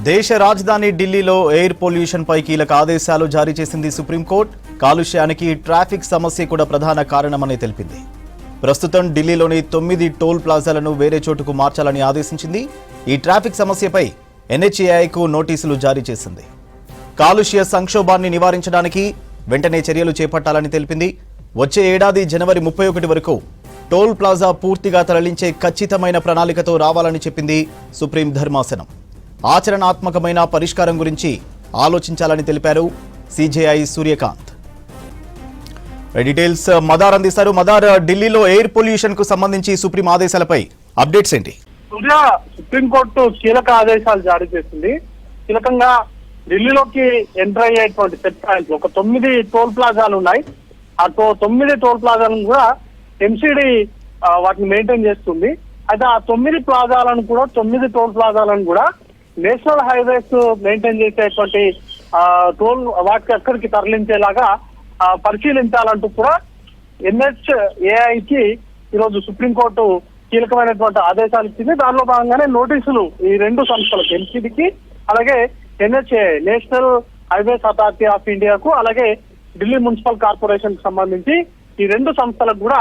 దేశ రాజధాని ఢిల్లీలో ఎయిర్ పొల్యూషన్ పై కీలక ఆదేశాలు జారీ చేసింది సుప్రీంకోర్టు. కాలుష్యానికి ట్రాఫిక్ సమస్య కూడా ప్రధాన కారణమని తెలిపింది. ప్రస్తుతం ఢిల్లీలోని 9 టోల్ ప్లాజాలను వేరే చోటుకు మార్చాలని ఆదేశించింది. ఈ ట్రాఫిక్ సమస్యపై ఎన్హెచ్ఏఐకు నోటీసులు జారీ చేసింది. కాలుష్య సంక్షోభాన్ని నివారించడానికి వెంటనే చర్యలు చేపట్టాలని తెలిపింది. వచ్చే ఏడాది జనవరి 31 వరకు టోల్ ప్లాజా పూర్తిగా తరలించే ఖచ్చితమైన ప్రణాళికతో రావాలని చెప్పింది సుప్రీం ధర్మాసనం. ఆచరణాత్మకమైన పరిష్కారం గురించి ఆలోచించాలని తెలిపారు సిజేఐ సూర్యకాంత్. డీటెయిల్స్ మదార్ అందిస్తారు. మదార్, ఢిల్లీలో ఎయిర్ పొల్యూషన్ కు సంబంధించి సుప్రీం ఆదేశాలపై అప్డేట్స్ ఏంటి? సుప్రీంకోర్టు కీలక ఆదేశాలు జారీ చేసింది. కీలకంగా ఢిల్లీలోకి ఎంటర్ అయ్యేటువంటి చెక్ పాయింట్లు ఒక 9 టోల్ ప్లాజాలు ఉన్నాయి. ఆ 9 టోల్ ప్లాజాలను కూడా ఎంసీడీ వాటిని మెయింటైన్ చేస్తుంది. అయితే ఆ 9 టోల్ ప్లాజాలను కూడా నేషనల్ హైవేస్ మెయింటైన్ చేసేటువంటి టోల్ వాటికి అక్కడికి తరలించేలాగా పరిశీలించాలంటూ కూడా ఎన్హెచ్ఏఐకి ఈరోజు సుప్రీంకోర్టు కీలకమైనటువంటి ఆదేశాలు ఇచ్చింది. దానిలో భాగంగానే నోటీసులు ఈ 2 సంస్థలకు, ఎంసీడీకి అలాగే NHAI national highways authority of ఇండియాకు అలాగే ఢిల్లీ మున్సిపల్ కార్పొరేషన్ కి సంబంధించి ఈ 2 సంస్థలకు కూడా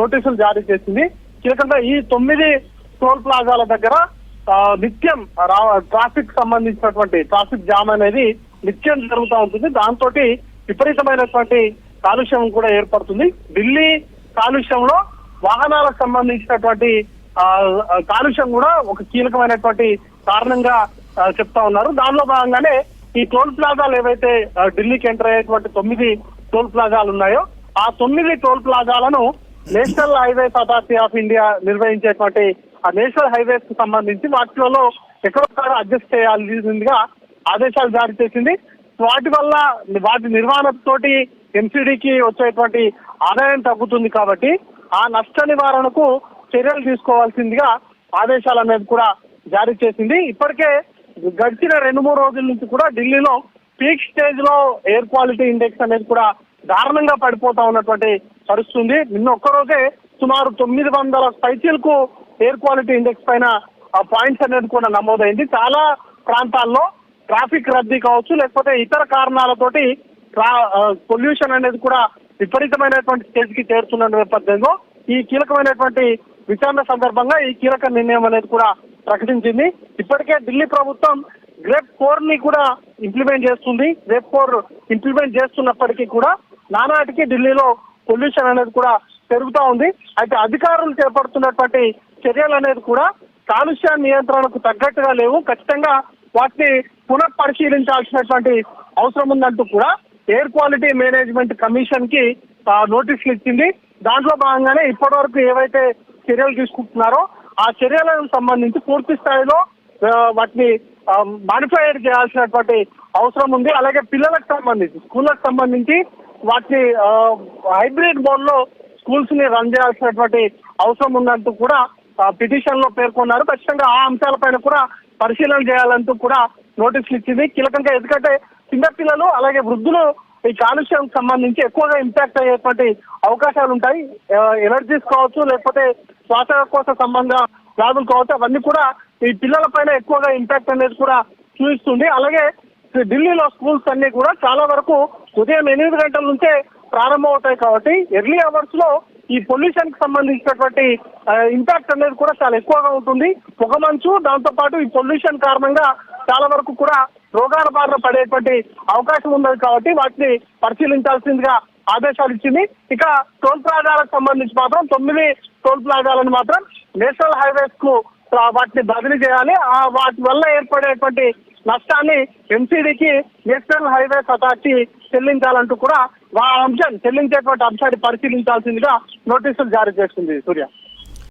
నోటీసులు జారీ చేసింది. కీలకంగా ఈ 9 టోల్ ప్లాజాల దగ్గర నిత్యం ట్రాఫిక్ సంబంధించినటువంటి ట్రాఫిక్ జామ్ అనేది నిత్యం జరుగుతూ ఉంటుంది. దాంతో విపరీతమైనటువంటి కాలుష్యం కూడా ఏర్పడుతుంది. ఢిల్లీ కాలుష్యంలో వాహనాలకు సంబంధించినటువంటి కాలుష్యం కూడా ఒక కీలకమైనటువంటి కారణంగా చెప్తా ఉన్నారు. దానిలో భాగంగానే ఈ టోల్ ప్లాజాలు ఏవైతే ఢిల్లీకి ఎంటర్ అయ్యేటువంటి 9 టోల్ ప్లాజాలు ఉన్నాయో ఆ 9 టోల్ ప్లాజాలను national highways authority of India నిర్వహించేటువంటి ఆ నేషనల్ హైవేస్ కు సంబంధించి వాటిలో ఎక్కడొక్కడ అడ్జస్ట్ చేయాల్సిందిగా ఆదేశాలు జారీ చేసింది. వాటి వల్ల వాటి నిర్వహణతోటి ఎంసీడీకి వచ్చేటువంటి ఆదాయం తగ్గుతుంది కాబట్టి ఆ నష్ట నివారణకు చర్యలు తీసుకోవాల్సిందిగా ఆదేశాలు అనేది కూడా జారీ చేసింది. ఇప్పటికే గడిచిన 2-3 రోజుల నుంచి కూడా ఢిల్లీలో పీక్ స్టేజ్ లో ఎయిర్ క్వాలిటీ ఇండెక్స్ అనేది కూడా దారుణంగా పడిపోతా ఉన్నటువంటి పరిస్థితుంది. నిన్న ఒక్కరోజే సుమారు 900 పైచీలకు ఎయిర్ క్వాలిటీ ఇండెక్స్ పైన పాయింట్స్ అనేది కూడా నమోదైంది. చాలా ప్రాంతాల్లో ట్రాఫిక్ రద్దీ కావచ్చు, లేకపోతే ఇతర కారణాలతోటి పొల్యూషన్ అనేది కూడా విపరీతమైనటువంటి స్టేజ్ కి చేరుతున్న నేపథ్యంలో ఈ కీలకమైనటువంటి విచారణ సందర్భంగా ఈ కీలక నిర్ణయం అనేది కూడా ప్రకటించింది. ఇప్పటికే ఢిల్లీ ప్రభుత్వం గ్రేప్ 4 ని కూడా ఇంప్లిమెంట్ చేస్తుంది. గ్రేప్ 4 ఇంప్లిమెంట్ చేస్తున్నప్పటికీ కూడా నానాటికి ఢిల్లీలో పొల్యూషన్ అనేది కూడా పెరుగుతూ ఉంది. అయితే అధికారులు చేపడుతున్నటువంటి చర్యలు అనేది కూడా కాలుష్య నియంత్రణకు తగ్గట్టుగా లేవు. ఖచ్చితంగా వాటిని పునఃపరిశీలించాల్సినటువంటి అవసరం ఉందంటూ కూడా ఎయిర్ క్వాలిటీ మేనేజ్మెంట్ కమిషన్ కి నోటీసులు ఇచ్చింది. దాంట్లో భాగంగానే ఇప్పటి వరకు ఏవైతే చర్యలు తీసుకుంటున్నారో ఆ చర్యలకు సంబంధించి పూర్తి స్థాయిలో వాటిని మాడిఫైడ్ చేయాల్సినటువంటి అవసరం ఉంది. అలాగే పిల్లలకు సంబంధించి స్కూళ్ళకు సంబంధించి వాటిని హైబ్రిడ్ మోడ్ లో స్కూల్స్ ని రన్ చేయాల్సినటువంటి అవసరం ఉందంటూ కూడా పిటిషన్ లో పేర్కొన్నారు. ఖచ్చితంగా ఆ అంశాలపైన కూడా పరిశీలన చేయాలంటూ కూడా నోటీసులు ఇచ్చింది. కీలకంగా ఎందుకంటే చిన్నపిల్లలు అలాగే వృద్ధులు ఈ కాలుష్యం సంబంధించి ఎక్కువగా ఇంపాక్ట్ అయ్యేటువంటి అవకాశాలు ఉంటాయి. ఎలర్జీస్ కావచ్చు, లేకపోతే శ్వాసకోశ సంబంధ వ్యాధులు కావచ్చు, అవన్నీ కూడా ఈ పిల్లల పైన ఎక్కువగా ఇంపాక్ట్ అనేది కూడా చూపిస్తుంది. అలాగే ఢిల్లీలో స్కూల్స్ అన్ని కూడా చాలా వరకు ఉదయం 8 గంటల నుంచే ప్రారంభం అవుతాయి కాబట్టి ఎర్లీ అవర్స్ లో ఈ పొల్యూషన్ కి సంబంధించినటువంటి ఇంపాక్ట్ అనేది కూడా చాలా ఎక్కువగా ఉంటుంది. పొగమంచు, దాంతో పాటు ఈ పొల్యూషన్ కారణంగా చాలా వరకు కూడా రోగాల బారిన పడేటువంటి అవకాశం ఉన్నది కాబట్టి వాటిని పరిశీలించాల్సిందిగా ఆదేశాలు ఇచ్చింది. ఇక టోల్ ప్లాజాలకు సంబంధించి మాత్రం 9 టోల్ ప్లాజాలను మాత్రం నేషనల్ హైవేస్ కు వాటిని బదిలీ చేయాలి. వాటి వల్ల ఏర్పడేటువంటి నష్టాన్ని ఎంసీడీకి నేషనల్ హైవేస్ అథారిటీ చెల్లించాలంటూ కూడా చెల్లించేటువంటి అంశాన్ని పరిశీలించాల్సిందిగా నోటీసులు జారీ చేస్తుంది. సూర్య.